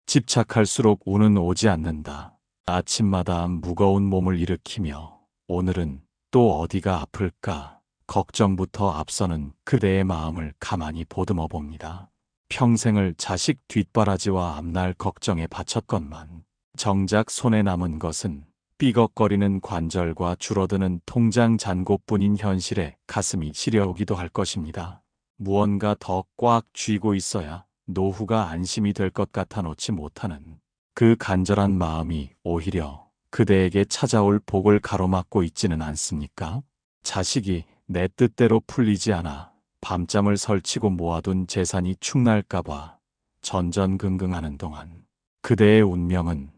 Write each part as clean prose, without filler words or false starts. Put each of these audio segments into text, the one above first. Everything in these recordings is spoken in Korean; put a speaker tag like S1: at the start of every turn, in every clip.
S1: 집착할수록 운은 오지 않는다. 아침마다 무거운 몸을 일으키며 오늘은 또 어디가 아플까 걱정부터 앞서는 그대의 마음을 가만히 보듬어 봅니다. 평생을 자식 뒷바라지와 앞날 걱정에 바쳤건만 정작 손에 남은 것은 삐걱거리는 관절과 줄어드는 통장 잔고뿐인 현실에 가슴이 시려오기도 할 것입니다. 무언가 더 꽉 쥐고 있어야 노후가 안심이 될 것 같아 놓지 못하는 그 간절한 마음이 오히려 그대에게 찾아올 복을 가로막고 있지는 않습니까? 자식이 내 뜻대로 풀리지 않아 밤잠을 설치고 모아둔 재산이 축날까봐 전전긍긍하는 동안 그대의 운명은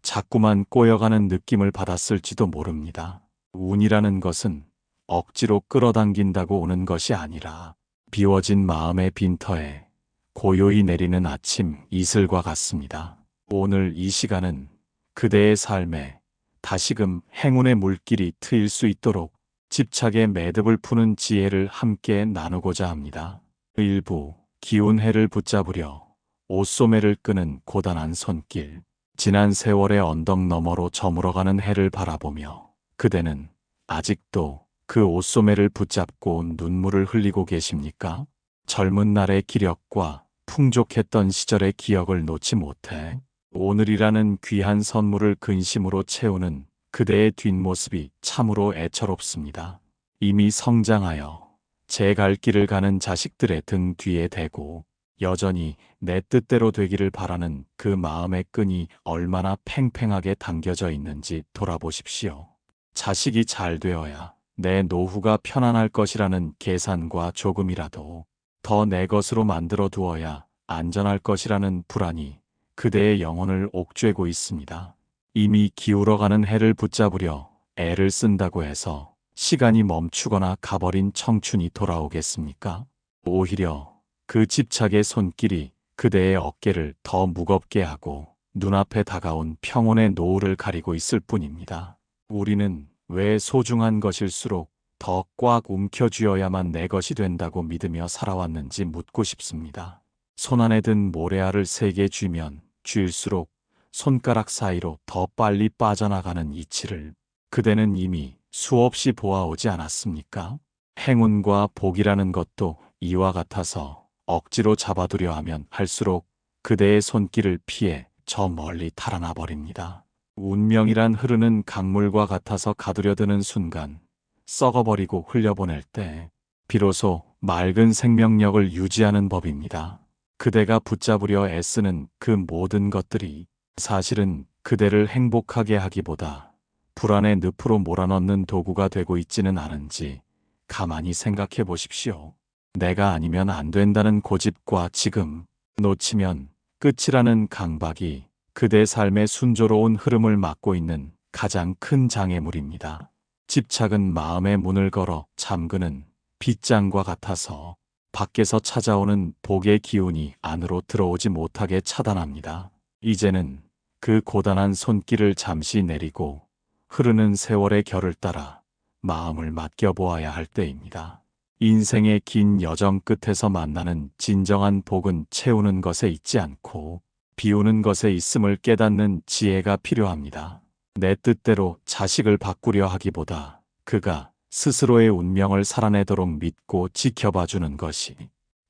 S1: 자꾸만 꼬여가는 느낌을 받았을지도 모릅니다. 운이라는 것은 억지로 끌어당긴다고 오는 것이 아니라 비워진 마음의 빈터에 고요히 내리는 아침 이슬과 같습니다. 오늘 이 시간은 그대의 삶에 다시금 행운의 물길이 트일 수 있도록 집착의 매듭을 푸는 지혜를 함께 나누고자 합니다. 일부 기운 해를 붙잡으려 옷소매를 끄는 고단한 손길, 지난 세월의 언덕 너머로 저물어가는 해를 바라보며 그대는 아직도 그 옷소매를 붙잡고 눈물을 흘리고 계십니까? 젊은 날의 기력과 풍족했던 시절의 기억을 놓지 못해 오늘이라는 귀한 선물을 근심으로 채우는 그대의 뒷모습이 참으로 애처롭습니다. 이미 성장하여 제 갈 길을 가는 자식들의 등 뒤에 대고 여전히 내 뜻대로 되기를 바라는 그 마음의 끈이 얼마나 팽팽하게 당겨져 있는지 돌아보십시오. 자식이 잘 되어야 내 노후가 편안할 것이라는 계산과 조금이라도 더 내 것으로 만들어 두어야 안전할 것이라는 불안이 그대의 영혼을 옥죄고 있습니다. 이미 기울어가는 해를 붙잡으려 애를 쓴다고 해서 시간이 멈추거나 가버린 청춘이 돌아오겠습니까? 오히려 그 집착의 손길이 그대의 어깨를 더 무겁게 하고 눈앞에 다가온 평온의 노을을 가리고 있을 뿐입니다. 우리는 왜 소중한 것일수록 더 꽉 움켜쥐어야만 내 것이 된다고 믿으며 살아왔는지 묻고 싶습니다. 손안에 든 모래알을 세게 쥐면 쥐일수록 손가락 사이로 더 빨리 빠져나가는 이치를 그대는 이미 수없이 보아오지 않았습니까? 행운과 복이라는 것도 이와 같아서 억지로 잡아두려 하면 할수록 그대의 손길을 피해 저 멀리 달아나 버립니다. 운명이란 흐르는 강물과 같아서 가두려 드는 순간 썩어버리고 흘려보낼 때 비로소 맑은 생명력을 유지하는 법입니다. 그대가 붙잡으려 애쓰는 그 모든 것들이 사실은 그대를 행복하게 하기보다 불안의 늪으로 몰아넣는 도구가 되고 있지는 않은지 가만히 생각해 보십시오. 내가 아니면 안 된다는 고집과 지금 놓치면 끝이라는 강박이 그대 삶의 순조로운 흐름을 막고 있는 가장 큰 장애물입니다. 집착은 마음의 문을 걸어 잠그는 빗장과 같아서 밖에서 찾아오는 복의 기운이 안으로 들어오지 못하게 차단합니다. 이제는 그 고단한 손길을 잠시 내리고 흐르는 세월의 결을 따라 마음을 맡겨보아야 할 때입니다. 인생의 긴 여정 끝에서 만나는 진정한 복은 채우는 것에 있지 않고 비우는 것에 있음을 깨닫는 지혜가 필요합니다. 내 뜻대로 자식을 바꾸려 하기보다 그가 스스로의 운명을 살아내도록 믿고 지켜봐주는 것이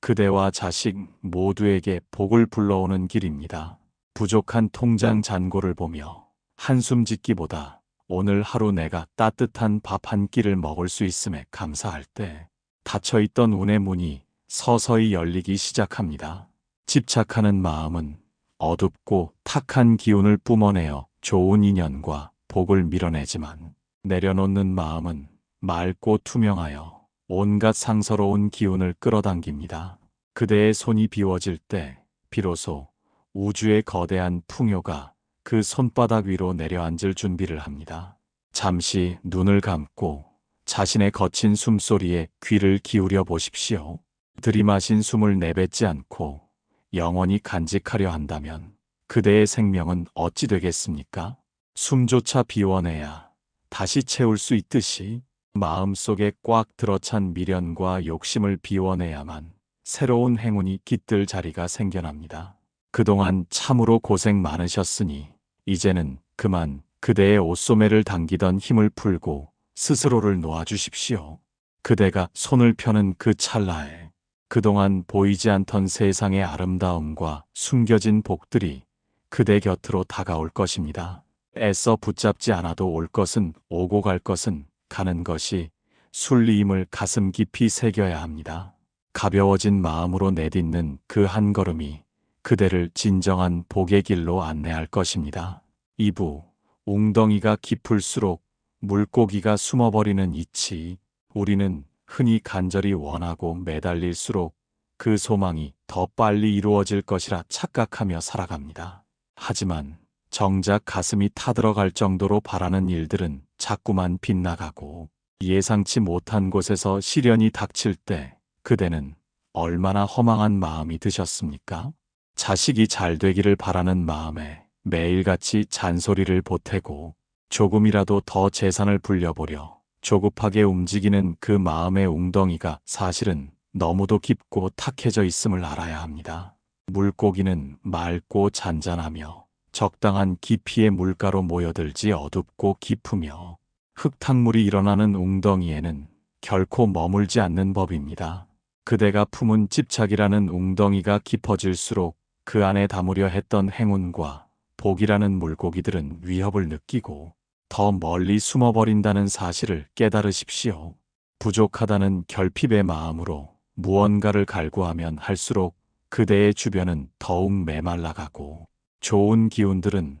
S1: 그대와 자식 모두에게 복을 불러오는 길입니다. 부족한 통장 잔고를 보며 한숨 짓기보다 오늘 하루 내가 따뜻한 밥 한 끼를 먹을 수 있음에 감사할 때 닫혀있던 운의 문이 서서히 열리기 시작합니다. 집착하는 마음은 어둡고 탁한 기운을 뿜어내어 좋은 인연과 복을 밀어내지만 내려놓는 마음은 맑고 투명하여 온갖 상서로운 기운을 끌어당깁니다. 그대의 손이 비워질 때 비로소 우주의 거대한 풍요가 그 손바닥 위로 내려앉을 준비를 합니다. 잠시 눈을 감고 자신의 거친 숨소리에 귀를 기울여 보십시오. 들이마신 숨을 내뱉지 않고 영원히 간직하려 한다면 그대의 생명은 어찌 되겠습니까? 숨조차 비워내야 다시 채울 수 있듯이 마음속에 꽉 들어찬 미련과 욕심을 비워내야만 새로운 행운이 깃들 자리가 생겨납니다. 그동안 참으로 고생 많으셨으니 이제는 그만 그대의 옷소매를 당기던 힘을 풀고 스스로를 놓아주십시오. 그대가 손을 펴는 그 찰나에 그동안 보이지 않던 세상의 아름다움과 숨겨진 복들이 그대 곁으로 다가올 것입니다. 애써 붙잡지 않아도 올 것은 오고 갈 것은 가는 것이 순리임을 가슴 깊이 새겨야 합니다. 가벼워진 마음으로 내딛는 그 한 걸음이 그대를 진정한 복의 길로 안내할 것입니다. 2부 웅덩이가 깊을수록 물고기가 숨어버리는 이치. 우리는 흔히 간절히 원하고 매달릴수록 그 소망이 더 빨리 이루어질 것이라 착각하며 살아갑니다. 하지만 정작 가슴이 타들어갈 정도로 바라는 일들은 자꾸만 빗나가고 예상치 못한 곳에서 시련이 닥칠 때 그대는 얼마나 허망한 마음이 드셨습니까? 자식이 잘 되기를 바라는 마음에 매일같이 잔소리를 보태고 조금이라도 더 재산을 불려보려 조급하게 움직이는 그 마음의 웅덩이가 사실은 너무도 깊고 탁해져 있음을 알아야 합니다. 물고기는 맑고 잔잔하며 적당한 깊이의 물가로 모여들지 어둡고 깊으며 흙탕물이 일어나는 웅덩이에는 결코 머물지 않는 법입니다. 그대가 품은 집착이라는 웅덩이가 깊어질수록 그 안에 담으려 했던 행운과 복이라는 물고기들은 위협을 느끼고 더 멀리 숨어버린다는 사실을 깨달으십시오. 부족하다는 결핍의 마음으로 무언가를 갈구하면 할수록 그대의 주변은 더욱 메말라가고 좋은 기운들은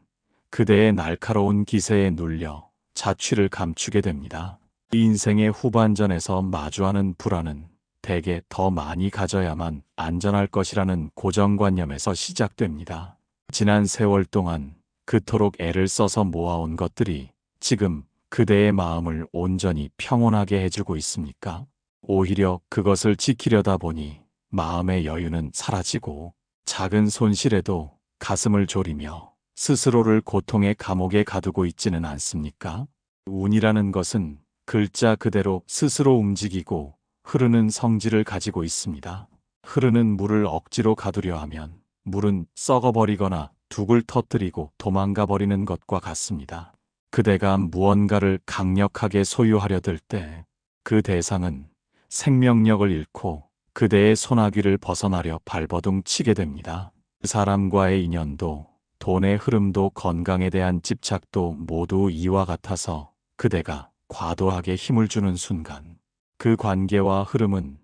S1: 그대의 날카로운 기세에 눌려 자취를 감추게 됩니다. 인생의 후반전에서 마주하는 불안은 대개 더 많이 가져야만 안전할 것이라는 고정관념에서 시작됩니다. 지난 세월 동안 그토록 애를 써서 모아온 것들이 지금 그대의 마음을 온전히 평온하게 해주고 있습니까? 오히려 그것을 지키려다 보니 마음의 여유는 사라지고 작은 손실에도 가슴을 졸이며 스스로를 고통의 감옥에 가두고 있지는 않습니까? 운이라는 것은 글자 그대로 스스로 움직이고 흐르는 성질을 가지고 있습니다. 흐르는 물을 억지로 가두려 하면 물은 썩어버리거나 둑을 터뜨리고 도망가 버리는 것과 같습니다. 그대가 무언가를 강력하게 소유하려 들 때 그 대상은 생명력을 잃고 그대의 소나귀를 벗어나려 발버둥 치게 됩니다. 사람과의 인연도 돈의 흐름도 건강에 대한 집착도 모두 이와 같아서 그대가 과도하게 힘을 주는 순간 그 관계와 흐름은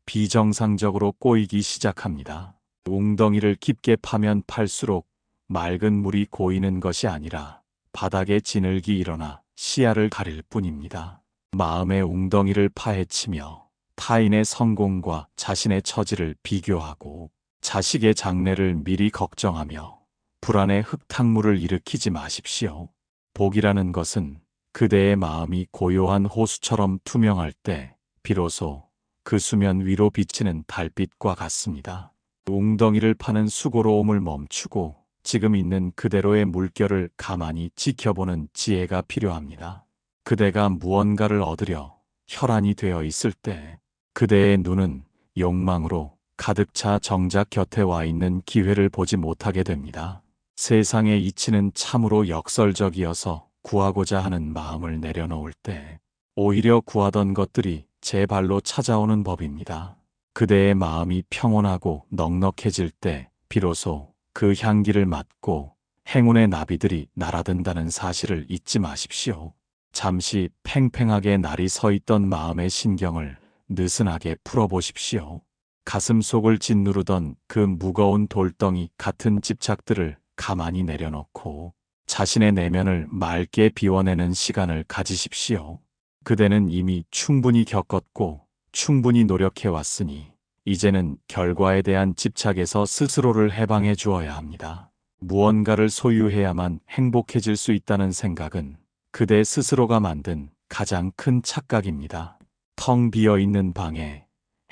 S1: 비정상적으로 꼬이기 시작합니다. 웅덩이를 깊게 파면 팔수록 맑은 물이 고이는 것이 아니라 바닥에 진흙이 일어나 시야를 가릴 뿐입니다. 마음의 웅덩이를 파헤치며 타인의 성공과 자신의 처지를 비교하고 자식의 장래를 미리 걱정하며 불안의 흙탕물을 일으키지 마십시오. 복이라는 것은 그대의 마음이 고요한 호수처럼 투명할 때 비로소 그 수면 위로 비치는 달빛과 같습니다. 웅덩이를 파는 수고로움을 멈추고 지금 있는 그대로의 물결을 가만히 지켜보는 지혜가 필요합니다. 그대가 무언가를 얻으려 혈안이 되어 있을 때 그대의 눈은 욕망으로 가득 차 정작 곁에 와 있는 기회를 보지 못하게 됩니다. 세상의 이치는 참으로 역설적이어서 구하고자 하는 마음을 내려놓을 때 오히려 구하던 것들이 제 발로 찾아오는 법입니다. 그대의 마음이 평온하고 넉넉해질 때 비로소 그 향기를 맡고 행운의 나비들이 날아든다는 사실을 잊지 마십시오. 잠시 팽팽하게 날이 서 있던 마음의 신경을 느슨하게 풀어보십시오. 가슴 속을 짓누르던 그 무거운 돌덩이 같은 집착들을 가만히 내려놓고 자신의 내면을 맑게 비워내는 시간을 가지십시오. 그대는 이미 충분히 겪었고 충분히 노력해왔으니 이제는 결과에 대한 집착에서 스스로를 해방해 주어야 합니다. 무언가를 소유해야만 행복해질 수 있다는 생각은 그대 스스로가 만든 가장 큰 착각입니다. 텅 비어 있는 방에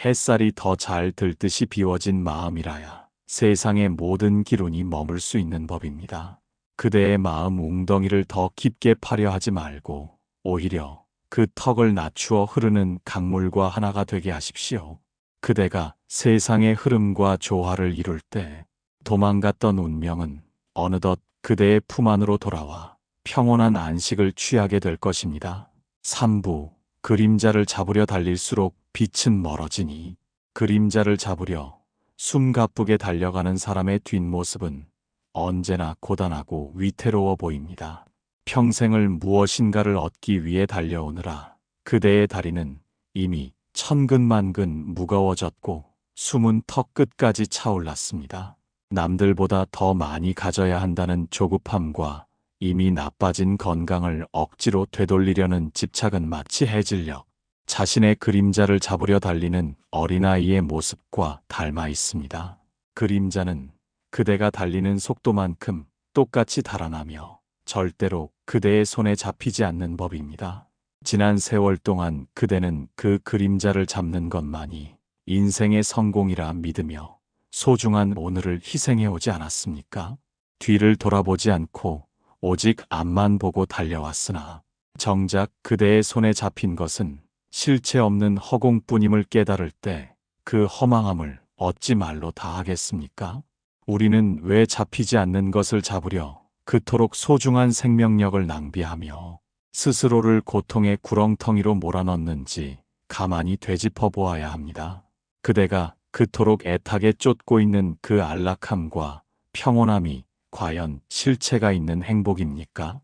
S1: 햇살이 더 잘 들듯이 비워진 마음이라야 세상의 모든 기운이 머물 수 있는 법입니다. 그대의 마음 웅덩이를 더 깊게 파려 하지 말고 오히려 그 턱을 낮추어 흐르는 강물과 하나가 되게 하십시오. 그대가 세상의 흐름과 조화를 이룰 때 도망갔던 운명은 어느덧 그대의 품 안으로 돌아와 평온한 안식을 취하게 될 것입니다. 3부 그림자를 잡으려 달릴수록 빛은 멀어지니. 그림자를 잡으려 숨가쁘게 달려가는 사람의 뒷모습은 언제나 고단하고 위태로워 보입니다. 평생을 무엇인가를 얻기 위해 달려오느라 그대의 다리는 이미 천근만근 무거워졌고 숨은 턱 끝까지 차올랐습니다. 남들보다 더 많이 가져야 한다는 조급함과 이미 나빠진 건강을 억지로 되돌리려는 집착은 마치 해질녘 자신의 그림자를 잡으려 달리는 어린아이의 모습과 닮아 있습니다. 그림자는 그대가 달리는 속도만큼 똑같이 달아나며 절대로 그대의 손에 잡히지 않는 법입니다. 지난 세월 동안 그대는 그 그림자를 잡는 것만이 인생의 성공이라 믿으며 소중한 오늘을 희생해 오지 않았습니까? 뒤를 돌아보지 않고 오직 앞만 보고 달려왔으나 정작 그대의 손에 잡힌 것은 실체 없는 허공뿐임을 깨달을 때 그 허망함을 어찌 말로 다 하겠습니까? 우리는 왜 잡히지 않는 것을 잡으려 그토록 소중한 생명력을 낭비하며 스스로를 고통의 구렁텅이로 몰아넣는지 가만히 되짚어 보아야 합니다. 그대가 그토록 애타게 쫓고 있는 그 안락함과 평온함이 과연 실체가 있는 행복입니까?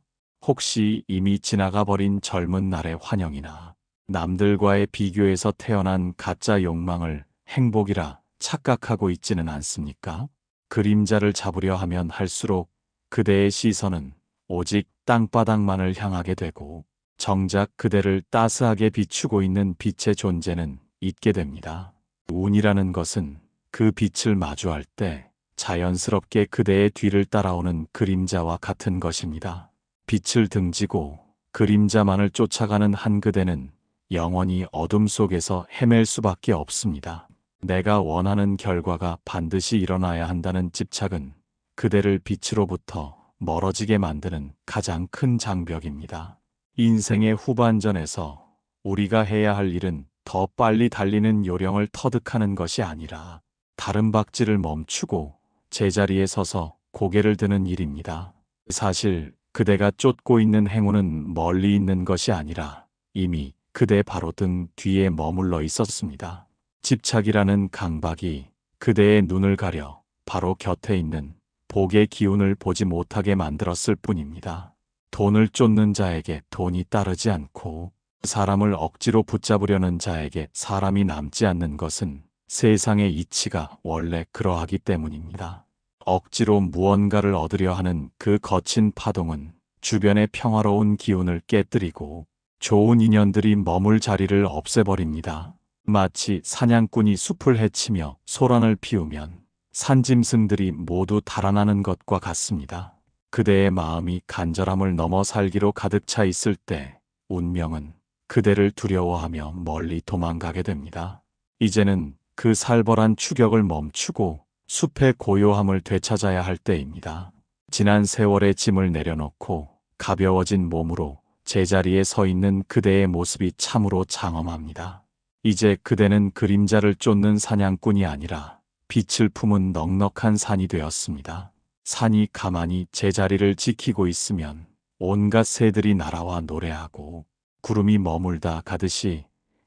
S1: 혹시 이미 지나가 버린 젊은 날의 환영이나 남들과의 비교에서 태어난 가짜 욕망을 행복이라 착각하고 있지는 않습니까? 그림자를 잡으려 하면 할수록 그대의 시선은 오직 땅바닥만을 향하게 되고 정작 그대를 따스하게 비추고 있는 빛의 존재는 잊게 됩니다. 운이라는 것은 그 빛을 마주할 때 자연스럽게 그대의 뒤를 따라오는 그림자와 같은 것입니다. 빛을 등지고 그림자만을 쫓아가는 한 그대는 영원히 어둠 속에서 헤맬 수밖에 없습니다. 내가 원하는 결과가 반드시 일어나야 한다는 집착은 그대를 빛으로부터 멀어지게 만드는 가장 큰 장벽입니다. 인생의 후반전에서 우리가 해야 할 일은 더 빨리 달리는 요령을 터득하는 것이 아니라 다른 박질을 멈추고 제자리에 서서 고개를 드는 일입니다. 사실 그대가 쫓고 있는 행운은 멀리 있는 것이 아니라 이미 그대 바로 등 뒤에 머물러 있었습니다. 집착이라는 강박이 그대의 눈을 가려 바로 곁에 있는 복의 기운을 보지 못하게 만들었을 뿐입니다. 돈을 쫓는 자에게 돈이 따르지 않고 사람을 억지로 붙잡으려는 자에게 사람이 남지 않는 것은 세상의 이치가 원래 그러하기 때문입니다. 억지로 무언가를 얻으려 하는 그 거친 파동은 주변의 평화로운 기운을 깨뜨리고 좋은 인연들이 머물 자리를 없애버립니다. 마치 사냥꾼이 숲을 헤치며 소란을 피우면 산짐승들이 모두 달아나는 것과 같습니다. 그대의 마음이 간절함을 넘어 살기로 가득 차 있을 때 운명은 그대를 두려워하며 멀리 도망가게 됩니다. 이제는 그 살벌한 추격을 멈추고 숲의 고요함을 되찾아야 할 때입니다. 지난 세월의 짐을 내려놓고 가벼워진 몸으로 제자리에 서 있는 그대의 모습이 참으로 장엄합니다. 이제 그대는 그림자를 쫓는 사냥꾼이 아니라 빛을 품은 넉넉한 산이 되었습니다. 산이 가만히 제자리를 지키고 있으면 온갖 새들이 날아와 노래하고 구름이 머물다 가듯이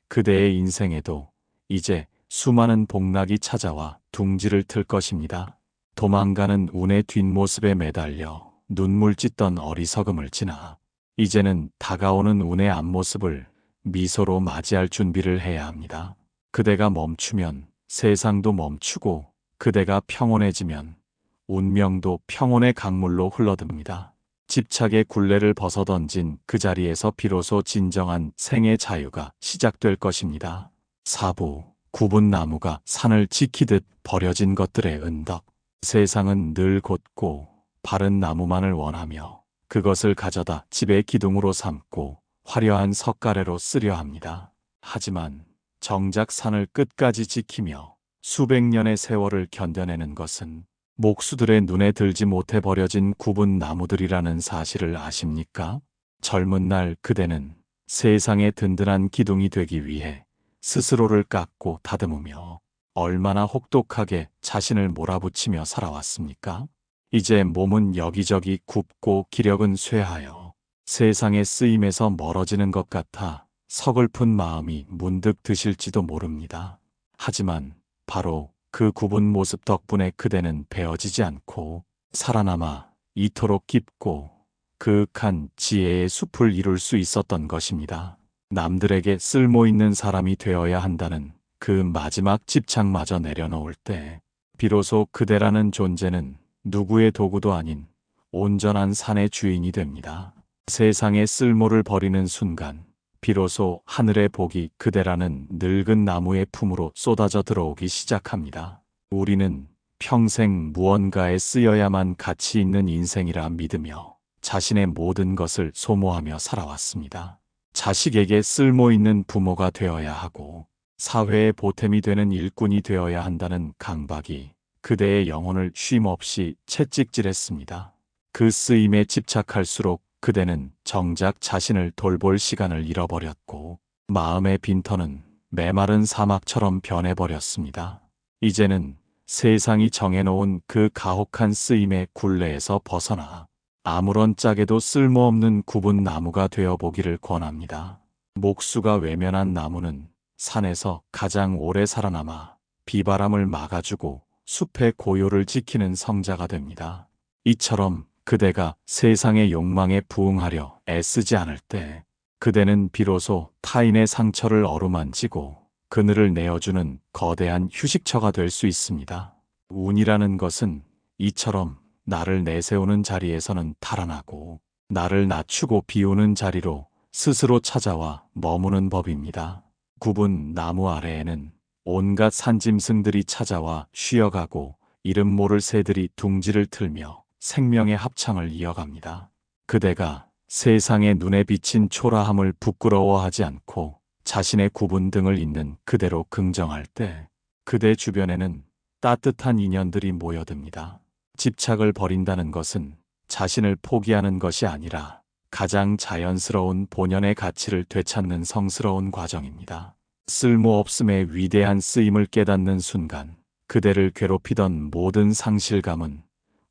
S1: 그대의 인생에도 이제 수많은 복락이 찾아와 둥지를 틀 것입니다. 도망가는 운의 뒷모습에 매달려 눈물 찢던 어리석음을 지나 이제는 다가오는 운의 앞모습을 미소로 맞이할 준비를 해야 합니다. 그대가 멈추면 세상도 멈추고 그대가 평온해지면 운명도 평온의 강물로 흘러듭니다. 집착의 굴레를 벗어던진 그 자리에서 비로소 진정한 생의 자유가 시작될 것입니다. 4부 굽은 나무가 산을 지키듯 버려진 것들의 은덕. 세상은 늘 곧고 바른 나무만을 원하며 그것을 가져다 집의 기둥으로 삼고 화려한 석가래로 쓰려 합니다. 하지만 정작 산을 끝까지 지키며 수백 년의 세월을 견뎌내는 것은 목수들의 눈에 들지 못해 버려진 굽은 나무들이라는 사실을 아십니까? 젊은 날 그대는 세상의 든든한 기둥이 되기 위해 스스로를 깎고 다듬으며 얼마나 혹독하게 자신을 몰아붙이며 살아왔습니까? 이제 몸은 여기저기 굽고 기력은 쇠하여 세상의 쓰임에서 멀어지는 것 같아 서글픈 마음이 문득 드실지도 모릅니다. 하지만 바로 그 굽은 모습 덕분에 그대는 베어지지 않고 살아남아 이토록 깊고 그윽한 지혜의 숲을 이룰 수 있었던 것입니다. 남들에게 쓸모있는 사람이 되어야 한다는 그 마지막 집착마저 내려놓을 때 비로소 그대라는 존재는 누구의 도구도 아닌 온전한 산의 주인이 됩니다. 세상에 쓸모를 버리는 순간 비로소 하늘의 복이 그대라는 늙은 나무의 품으로 쏟아져 들어오기 시작합니다. 우리는 평생 무언가에 쓰여야만 가치 있는 인생이라 믿으며 자신의 모든 것을 소모하며 살아왔습니다. 자식에게 쓸모있는 부모가 되어야 하고 사회의 보탬이 되는 일꾼이 되어야 한다는 강박이 그대의 영혼을 쉼없이 채찍질했습니다. 그 쓰임에 집착할수록 그대는 정작 자신을 돌볼 시간을 잃어버렸고 마음의 빈터는 메마른 사막처럼 변해버렸습니다. 이제는 세상이 정해놓은 그 가혹한 쓰임의 굴레에서 벗어나 아무런 짝에도 쓸모없는 굽은 나무가 되어보기를 권합니다. 목수가 외면한 나무는 산에서 가장 오래 살아남아 비바람을 막아주고 숲의 고요를 지키는 성자가 됩니다. 이처럼 그대가 세상의 욕망에 부응하려 애쓰지 않을 때 그대는 비로소 타인의 상처를 어루만지고 그늘을 내어주는 거대한 휴식처가 될 수 있습니다. 운이라는 것은 이처럼 나를 내세우는 자리에서는 달아나고 나를 낮추고 비우는 자리로 스스로 찾아와 머무는 법입니다. 굽은 나무 아래에는 온갖 산짐승들이 찾아와 쉬어가고 이름 모를 새들이 둥지를 틀며 생명의 합창을 이어갑니다. 그대가 세상의 눈에 비친 초라함을 부끄러워하지 않고 자신의 굽은 등을 있는 그대로 긍정할 때 그대 주변에는 따뜻한 인연들이 모여듭니다. 집착을 버린다는 것은 자신을 포기하는 것이 아니라 가장 자연스러운 본연의 가치를 되찾는 성스러운 과정입니다. 쓸모없음의 위대한 쓰임을 깨닫는 순간 그대를 괴롭히던 모든 상실감은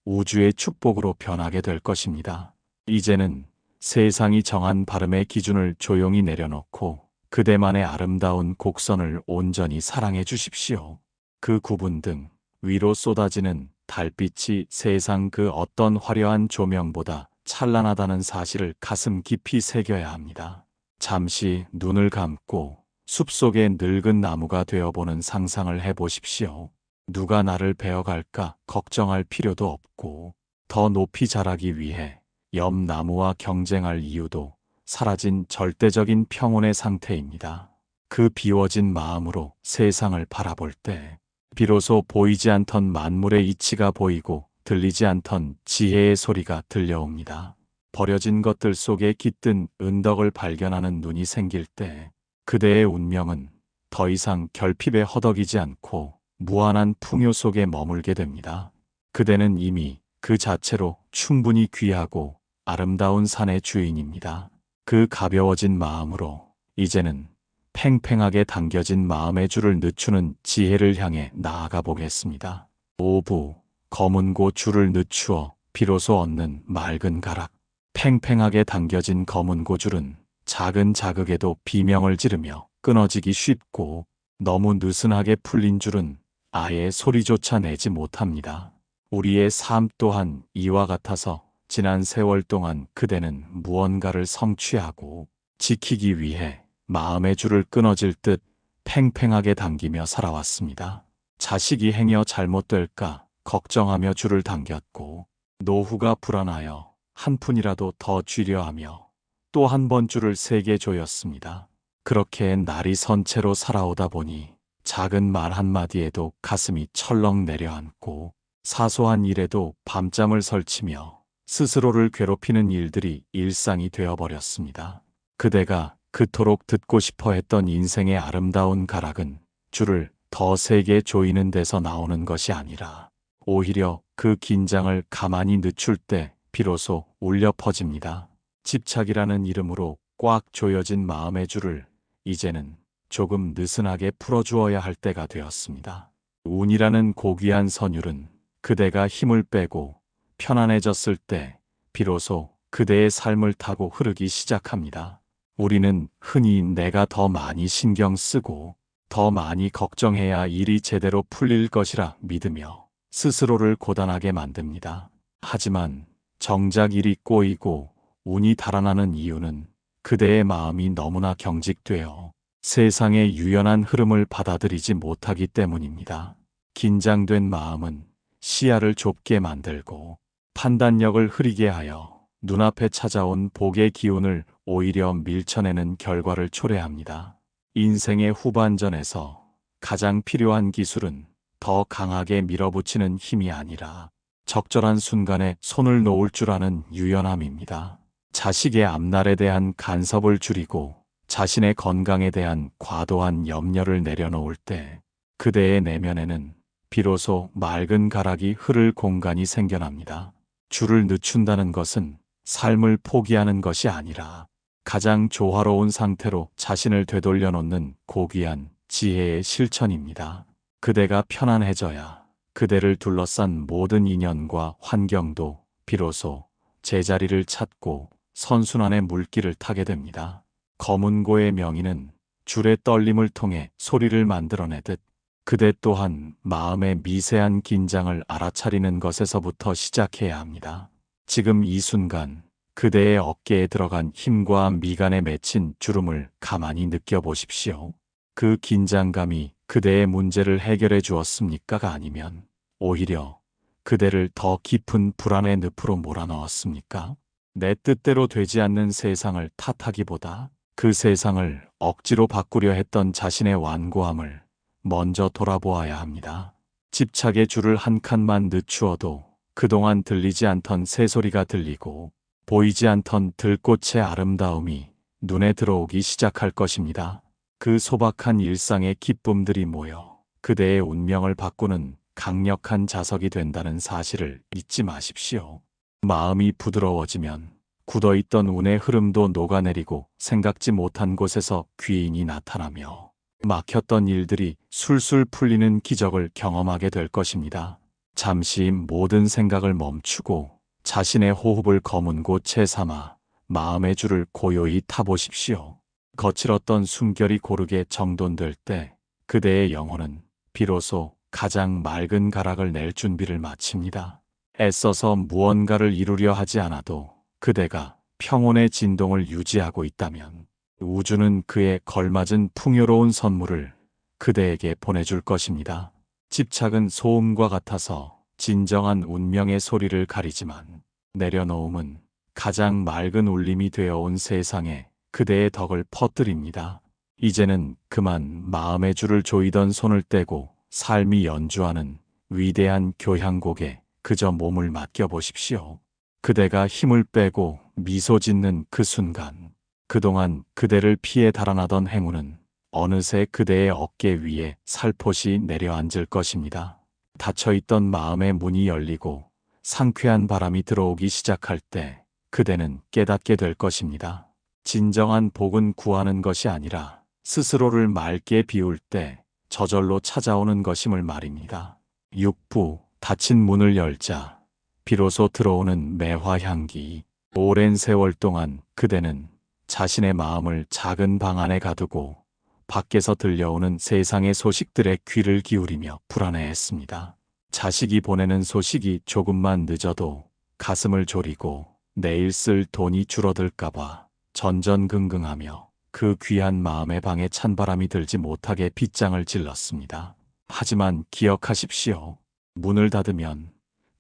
S1: 우주의 축복으로 변하게 될 것입니다. 이제는 세상이 정한 발음의 기준을 조용히 내려놓고 그대만의 아름다운 곡선을 온전히 사랑해 주십시오. 그 굽은 등 위로 쏟아지는 달빛이 세상 그 어떤 화려한 조명보다 찬란하다는 사실을 가슴 깊이 새겨야 합니다. 잠시 눈을 감고 숲속의 늙은 나무가 되어보는 상상을 해보십시오. 누가 나를 베어갈까 걱정할 필요도 없고 더 높이 자라기 위해 옆 나무와 경쟁할 이유도 사라진 절대적인 평온의 상태입니다. 그 비워진 마음으로 세상을 바라볼 때 비로소 보이지 않던 만물의 이치가 보이고 들리지 않던 지혜의 소리가 들려옵니다. 버려진 것들 속에 깃든 은덕을 발견하는 눈이 생길 때 그대의 운명은 더 이상 결핍에 허덕이지 않고 무한한 풍요 속에 머물게 됩니다. 그대는 이미 그 자체로 충분히 귀하고 아름다운 산의 주인입니다. 그 가벼워진 마음으로 이제는 팽팽하게 당겨진 마음의 줄을 늦추는 지혜를 향해 나아가 보겠습니다. 오부, 검은고 줄을 늦추어 비로소 얻는 맑은 가락. 팽팽하게 당겨진 검은고 줄은 작은 자극에도 비명을 지르며 끊어지기 쉽고 너무 느슨하게 풀린 줄은 아예 소리조차 내지 못합니다. 우리의 삶 또한 이와 같아서 지난 세월 동안 그대는 무언가를 성취하고 지키기 위해 마음의 줄을 끊어질 듯 팽팽하게 당기며 살아왔습니다. 자식이 행여 잘못될까 걱정하며 줄을 당겼고 노후가 불안하여 한 푼이라도 더 쥐려 하며 또 한 번 줄을 세게 조였습니다. 그렇게 날이 선 채로 살아오다 보니 작은 말 한마디에도 가슴이 철렁 내려앉고 사소한 일에도 밤잠을 설치며 스스로를 괴롭히는 일들이 일상이 되어버렸습니다. 그대가 그토록 듣고 싶어 했던 인생의 아름다운 가락은 줄을 더 세게 조이는 데서 나오는 것이 아니라 오히려 그 긴장을 가만히 늦출 때 비로소 울려 퍼집니다. 집착이라는 이름으로 꽉 조여진 마음의 줄을 이제는 조금 느슨하게 풀어주어야 할 때가 되었습니다. 운이라는 고귀한 선율은 그대가 힘을 빼고 편안해졌을 때 비로소 그대의 삶을 타고 흐르기 시작합니다. 우리는 흔히 내가 더 많이 신경 쓰고 더 많이 걱정해야 일이 제대로 풀릴 것이라 믿으며 스스로를 고단하게 만듭니다. 하지만 정작 일이 꼬이고 운이 달아나는 이유는 그대의 마음이 너무나 경직되어 세상의 유연한 흐름을 받아들이지 못하기 때문입니다. 긴장된 마음은 시야를 좁게 만들고 판단력을 흐리게 하여 눈앞에 찾아온 복의 기운을 오히려 밀쳐내는 결과를 초래합니다. 인생의 후반전에서 가장 필요한 기술은 더 강하게 밀어붙이는 힘이 아니라 적절한 순간에 손을 놓을 줄 아는 유연함입니다. 자식의 앞날에 대한 간섭을 줄이고 자신의 건강에 대한 과도한 염려를 내려놓을 때 그대의 내면에는 비로소 맑은 가락이 흐를 공간이 생겨납니다. 줄을 늦춘다는 것은 삶을 포기하는 것이 아니라 가장 조화로운 상태로 자신을 되돌려 놓는 고귀한 지혜의 실천입니다. 그대가 편안해져야 그대를 둘러싼 모든 인연과 환경도 비로소 제자리를 찾고 선순환의 물길을 타게 됩니다. 검은고의 명의는 줄의 떨림을 통해 소리를 만들어내듯 그대 또한 마음의 미세한 긴장을 알아차리는 것에서부터 시작해야 합니다. 지금 이 순간 그대의 어깨에 들어간 힘과 미간에 맺힌 주름을 가만히 느껴보십시오. 그 긴장감이 그대의 문제를 해결해 주었습니까가 아니면 오히려 그대를 더 깊은 불안의 늪으로 몰아넣었습니까? 내 뜻대로 되지 않는 세상을 탓하기보다 그 세상을 억지로 바꾸려 했던 자신의 완고함을 먼저 돌아보아야 합니다. 집착의 줄을 한 칸만 늦추어도 그동안 들리지 않던 새소리가 들리고 보이지 않던 들꽃의 아름다움이 눈에 들어오기 시작할 것입니다. 그 소박한 일상의 기쁨들이 모여 그대의 운명을 바꾸는 강력한 자석이 된다는 사실을 잊지 마십시오. 마음이 부드러워지면 굳어있던 운의 흐름도 녹아내리고 생각지 못한 곳에서 귀인이 나타나며 막혔던 일들이 술술 풀리는 기적을 경험하게 될 것입니다. 잠시 모든 생각을 멈추고 자신의 호흡을 검은 곳에 삼아 마음의 줄을 고요히 타보십시오. 거칠었던 숨결이 고르게 정돈될 때 그대의 영혼은 비로소 가장 맑은 가락을 낼 준비를 마칩니다. 애써서 무언가를 이루려 하지 않아도 그대가 평온의 진동을 유지하고 있다면 우주는 그에 걸맞은 풍요로운 선물을 그대에게 보내줄 것입니다. 집착은 소음과 같아서 진정한 운명의 소리를 가리지만 내려놓음은 가장 맑은 울림이 되어온 세상에 그대의 덕을 퍼뜨립니다. 이제는 그만 마음의 줄을 조이던 손을 떼고 삶이 연주하는 위대한 교향곡에 그저 몸을 맡겨보십시오. 그대가 힘을 빼고 미소 짓는 그 순간 그동안 그대를 피해 달아나던 행운은 어느새 그대의 어깨 위에 살포시 내려앉을 것입니다. 닫혀있던 마음의 문이 열리고 상쾌한 바람이 들어오기 시작할 때 그대는 깨닫게 될 것입니다. 진정한 복은 구하는 것이 아니라 스스로를 맑게 비울 때 저절로 찾아오는 것임을 말입니다. 6부 닫힌 문을 열자 비로소 들어오는 매화 향기. 오랜 세월 동안 그대는 자신의 마음을 작은 방 안에 가두고 밖에서 들려오는 세상의 소식들에 귀를 기울이며 불안해했습니다. 자식이 보내는 소식이 조금만 늦어도 가슴을 졸이고 내일 쓸 돈이 줄어들까봐 전전긍긍하며 그 귀한 마음의 방에 찬바람이 들지 못하게 빗장을 질렀습니다. 하지만 기억하십시오. 문을 닫으면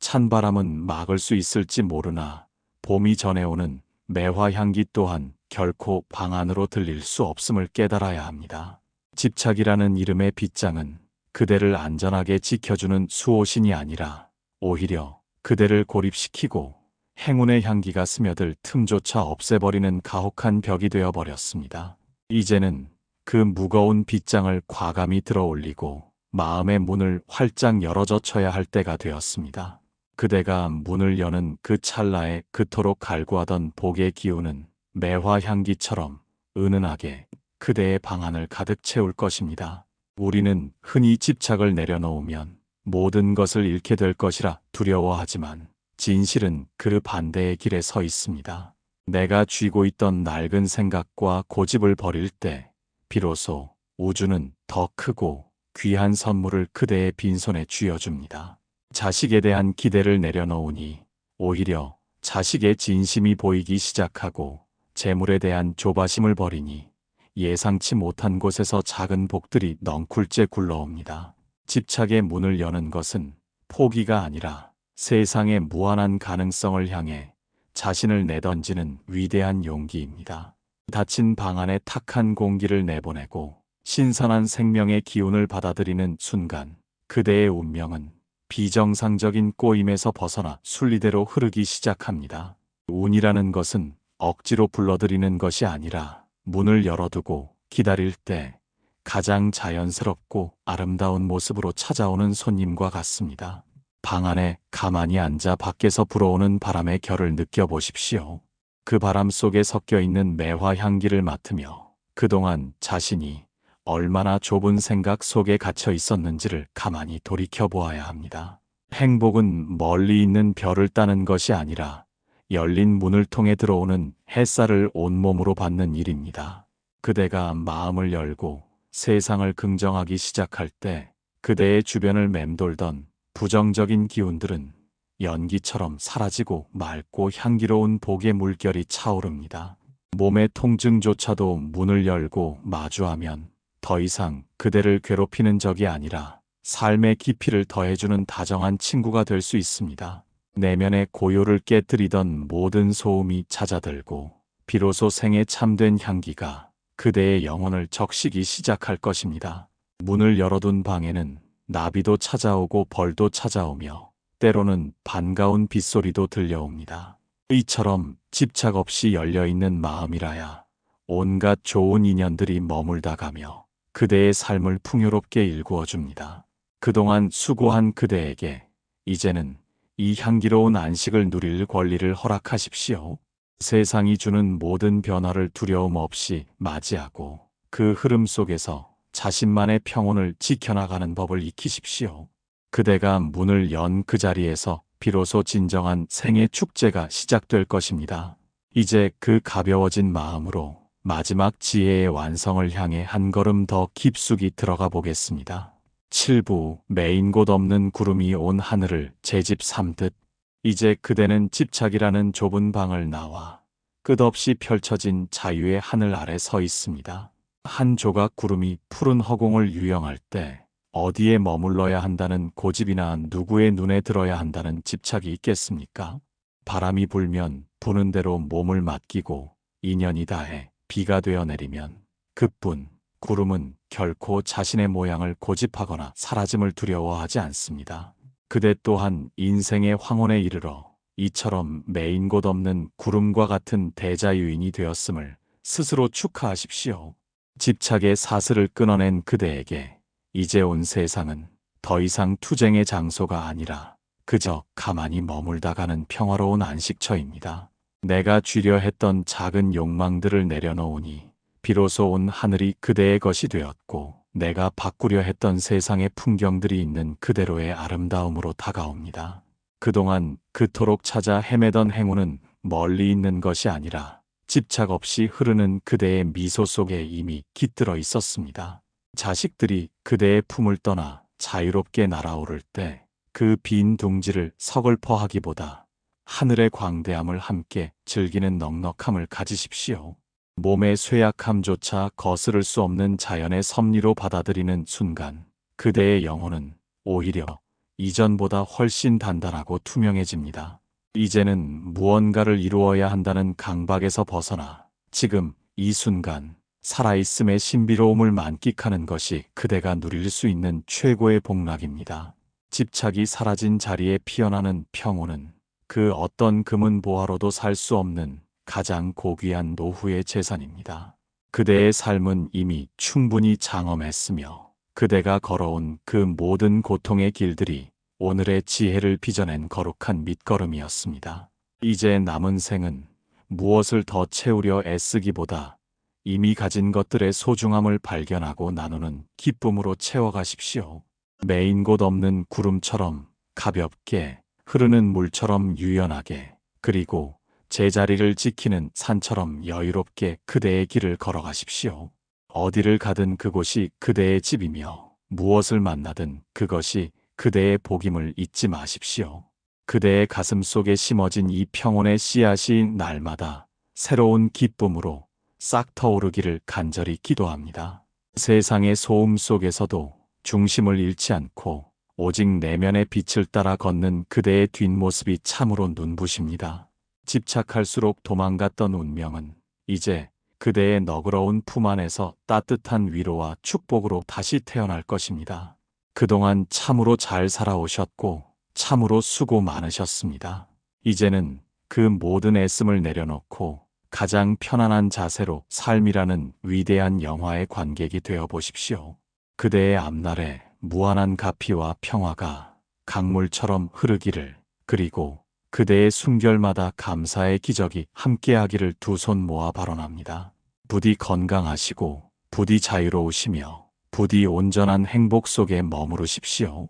S1: 찬바람은 막을 수 있을지 모르나 봄이 전해오는 매화 향기 또한 결코 방 안으로 들릴 수 없음을 깨달아야 합니다. 집착이라는 이름의 빗장은 그대를 안전하게 지켜주는 수호신이 아니라 오히려 그대를 고립시키고 행운의 향기가 스며들 틈조차 없애버리는 가혹한 벽이 되어버렸습니다. 이제는 그 무거운 빗장을 과감히 들어올리고 마음의 문을 활짝 열어젖혀야 할 때가 되었습니다. 그대가 문을 여는 그 찰나에 그토록 갈구하던 복의 기운은 매화 향기처럼 은은하게 그대의 방 안을 가득 채울 것입니다. 우리는 흔히 집착을 내려놓으면 모든 것을 잃게 될 것이라 두려워하지만 진실은 그 반대의 길에 서 있습니다. 내가 쥐고 있던 낡은 생각과 고집을 버릴 때 비로소 우주는 더 크고 귀한 선물을 그대의 빈손에 쥐어줍니다. 자식에 대한 기대를 내려놓으니 오히려 자식의 진심이 보이기 시작하고 재물에 대한 조바심을 버리니 예상치 못한 곳에서 작은 복들이 넝쿨째 굴러옵니다. 집착의 문을 여는 것은 포기가 아니라 세상의 무한한 가능성을 향해 자신을 내던지는 위대한 용기입니다. 닫힌 방 안에 탁한 공기를 내보내고 신선한 생명의 기운을 받아들이는 순간 그대의 운명은 비정상적인 꼬임에서 벗어나 순리대로 흐르기 시작합니다. 운이라는 것은 억지로 불러들이는 것이 아니라 문을 열어두고 기다릴 때 가장 자연스럽고 아름다운 모습으로 찾아오는 손님과 같습니다. 방 안에 가만히 앉아 밖에서 불어오는 바람의 결을 느껴보십시오. 그 바람 속에 섞여 있는 매화 향기를 맡으며 그동안 자신이 얼마나 좁은 생각 속에 갇혀 있었는지를 가만히 돌이켜 보아야 합니다. 행복은 멀리 있는 별을 따는 것이 아니라 열린 문을 통해 들어오는 햇살을 온몸으로 받는 일입니다. 그대가 마음을 열고 세상을 긍정하기 시작할 때 그대의 주변을 맴돌던 부정적인 기운들은 연기처럼 사라지고 맑고 향기로운 복의 물결이 차오릅니다. 몸의 통증조차도 문을 열고 마주하면 더 이상 그대를 괴롭히는 적이 아니라 삶의 깊이를 더해주는 다정한 친구가 될 수 있습니다. 내면의 고요를 깨뜨리던 모든 소음이 잦아들고 비로소 생에 참된 향기가 그대의 영혼을 적시기 시작할 것입니다. 문을 열어둔 방에는 나비도 찾아오고 벌도 찾아오며 때로는 반가운 빗소리도 들려옵니다. 이처럼 집착 없이 열려있는 마음이라야 온갖 좋은 인연들이 머물다 가며 그대의 삶을 풍요롭게 일구어줍니다. 그동안 수고한 그대에게 이제는 이 향기로운 안식을 누릴 권리를 허락하십시오. 세상이 주는 모든 변화를 두려움 없이 맞이하고 그 흐름 속에서 자신만의 평온을 지켜나가는 법을 익히십시오. 그대가 문을 연 그 자리에서 비로소 진정한 생의 축제가 시작될 것입니다. 이제 그 가벼워진 마음으로 마지막 지혜의 완성을 향해 한 걸음 더 깊숙이 들어가 보겠습니다. 7부 메인 곳 없는 구름이 온 하늘을 제 집 삼듯 이제 그대는 집착이라는 좁은 방을 나와 끝없이 펼쳐진 자유의 하늘 아래 서 있습니다. 한 조각 구름이 푸른 허공을 유영할 때 어디에 머물러야 한다는 고집이나 누구의 눈에 들어야 한다는 집착이 있겠습니까? 바람이 불면 부는 대로 몸을 맡기고 인연이 다해 비가 되어 내리면 그뿐 구름은 결코 자신의 모양을 고집하거나 사라짐을 두려워하지 않습니다. 그대 또한 인생의 황혼에 이르러 이처럼 메인 곳 없는 구름과 같은 대자유인이 되었음을 스스로 축하하십시오. 집착의 사슬을 끊어낸 그대에게 이제 온 세상은 더 이상 투쟁의 장소가 아니라 그저 가만히 머물다가는 평화로운 안식처입니다. 내가 쥐려 했던 작은 욕망들을 내려놓으니 비로소 온 하늘이 그대의 것이 되었고 내가 바꾸려 했던 세상의 풍경들이 있는 그대로의 아름다움으로 다가옵니다. 그동안 그토록 찾아 헤매던 행운은 멀리 있는 것이 아니라 집착 없이 흐르는 그대의 미소 속에 이미 깃들어 있었습니다. 자식들이 그대의 품을 떠나 자유롭게 날아오를 때 그 빈 둥지를 서글퍼하기보다 하늘의 광대함을 함께 즐기는 넉넉함을 가지십시오. 몸의 쇠약함조차 거스를 수 없는 자연의 섭리로 받아들이는 순간 그대의 영혼은 오히려 이전보다 훨씬 단단하고 투명해집니다. 이제는 무언가를 이루어야 한다는 강박에서 벗어나 지금 이 순간 살아있음의 신비로움을 만끽하는 것이 그대가 누릴 수 있는 최고의 복락입니다. 집착이 사라진 자리에 피어나는 평온은 그 어떤 금은 보화로도 살 수 없는 가장 고귀한 노후의 재산입니다. 그대의 삶은 이미 충분히 장엄했으며 그대가 걸어온 그 모든 고통의 길들이 오늘의 지혜를 빚어낸 거룩한 밑거름이었습니다. 이제 남은 생은 무엇을 더 채우려 애쓰기보다 이미 가진 것들의 소중함을 발견하고 나누는 기쁨으로 채워가십시오. 메인 곳 없는 구름처럼 가볍게, 흐르는 물처럼 유연하게, 그리고 제자리를 지키는 산처럼 여유롭게 그대의 길을 걸어가십시오. 어디를 가든 그곳이 그대의 집이며 무엇을 만나든 그것이 그대의 복임을 잊지 마십시오. 그대의 가슴 속에 심어진 이 평온의 씨앗이 날마다 새로운 기쁨으로 싹 터오르기를 간절히 기도합니다. 세상의 소음 속에서도 중심을 잃지 않고 오직 내면의 빛을 따라 걷는 그대의 뒷모습이 참으로 눈부십니다. 집착할수록 도망갔던 운명은 이제 그대의 너그러운 품 안에서 따뜻한 위로와 축복으로 다시 태어날 것입니다. 그동안 참으로 잘 살아오셨고 참으로 수고 많으셨습니다. 이제는 그 모든 애씀을 내려놓고 가장 편안한 자세로 삶이라는 위대한 영화의 관객이 되어 보십시오. 그대의 앞날에 무한한 가피와 평화가 강물처럼 흐르기를, 그리고 그대의 숨결마다 감사의 기적이 함께하기를 두 손 모아 발언합니다. 부디 건강하시고 부디 자유로우시며 부디 온전한 행복 속에 머무르십시오.